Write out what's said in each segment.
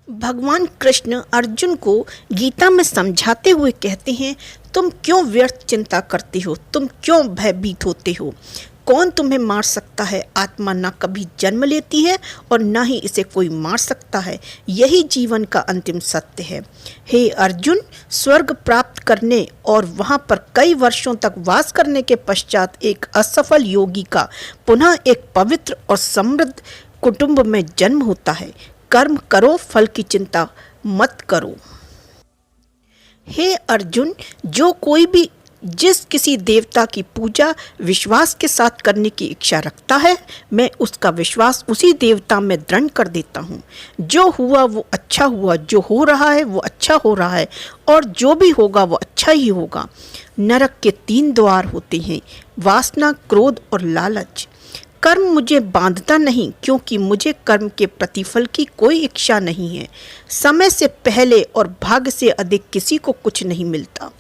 भगवान कृष्ण अर्जुन को गीता में समझाते हुए कहते हैं, तुम क्यों व्यर्थ चिंता करते हो, तुम क्यों भयभीत होते हो। कौन तुम्हें मार सकता है। आत्मा ना कभी जन्म लेती है और ना ही इसे कोई मार सकता है। यही जीवन का अंतिम सत्य है। हे अर्जुन, स्वर्ग प्राप्त करने और वहाँ पर कई वर्षों तक वास करने के पश्चात एक असफल योगी का पुनः एक पवित्र और समृद्ध कुटुंब में जन्म होता है। कर्म करो, फल की चिंता मत करो। हे अर्जुन, जो कोई भी जिस किसी देवता की पूजा विश्वास के साथ करने की इच्छा रखता है, मैं उसका विश्वास उसी देवता में दृढ़ कर देता हूँ। जो हुआ वो अच्छा हुआ, जो हो रहा है वो अच्छा हो रहा है, और जो भी होगा वो अच्छा ही होगा। नरक के 3 द्वार होते हैं, वासना, क्रोध और लालच। कर्म मुझे बांधता नहीं, क्योंकि मुझे कर्म के प्रतिफल की कोई इच्छा नहीं है। समय से पहले और भाग्य से अधिक किसी को कुछ नहीं मिलता।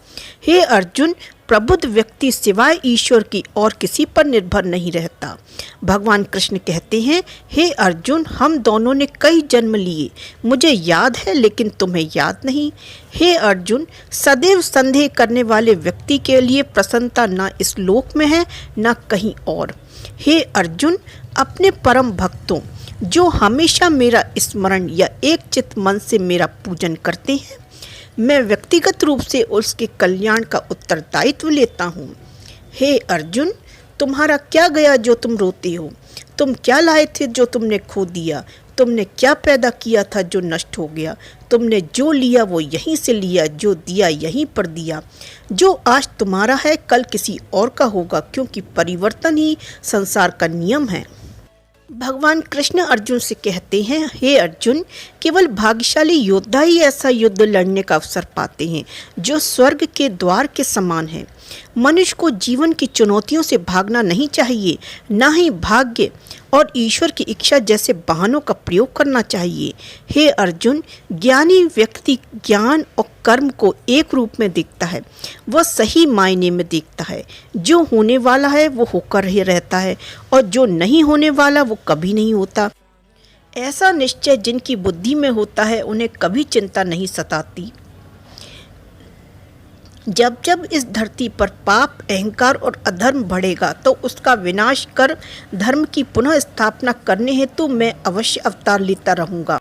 हे अर्जुन, प्रबुद्ध व्यक्ति सिवाय ईश्वर की और किसी पर निर्भर नहीं रहता। भगवान कृष्ण कहते हैं, हे अर्जुन, हम दोनों ने कई जन्म लिए, मुझे याद है लेकिन तुम्हें याद नहीं। हे अर्जुन, सदैव संदेह करने वाले व्यक्ति के लिए प्रसन्नता न इस लोक में है न कहीं और। हे अर्जुन, अपने परम भक्तों जो हमेशा मेरा स्मरण या एक चित्त मन से मेरा पूजन करते हैं, मैं व्यक्तिगत रूप से उसके कल्याण का उत्तरदायित्व लेता हूँ। हे अर्जुन, तुम्हारा क्या गया जो तुम रोते हो। तुम क्या लाए थे जो तुमने खो दिया। तुमने क्या पैदा किया था जो नष्ट हो गया। तुमने जो लिया वो यहीं से लिया, जो दिया यहीं पर दिया। जो आज तुम्हारा है कल किसी और का होगा, क्योंकि परिवर्तन ही संसार का नियम है। भगवान कृष्ण अर्जुन से कहते हैं, हे अर्जुन, केवल भाग्यशाली योद्धा ही ऐसा युद्ध लड़ने का अवसर पाते हैं जो स्वर्ग के द्वार के समान है। मनुष्य को जीवन की चुनौतियों से भागना नहीं चाहिए, ना ही भाग्य और ईश्वर की इच्छा जैसे बहानों का प्रयोग करना चाहिए। हे अर्जुन, ज्ञानी व्यक्ति ज्ञान और कर्म को एक रूप में देखता है, वह सही मायने में देखता है। जो होने वाला है वो होकर ही रहता है, और जो नहीं होने वाला वो कभी नहीं होता। ऐसा निश्चय जिनकी बुद्धि में होता है उन्हें कभी चिंता नहीं सताती। जब जब इस धरती पर पाप, अहंकार और अधर्म बढ़ेगा तो उसका विनाश कर धर्म की पुनः स्थापना करने हेतु मैं अवश्य अवतार लेता रहूँगा।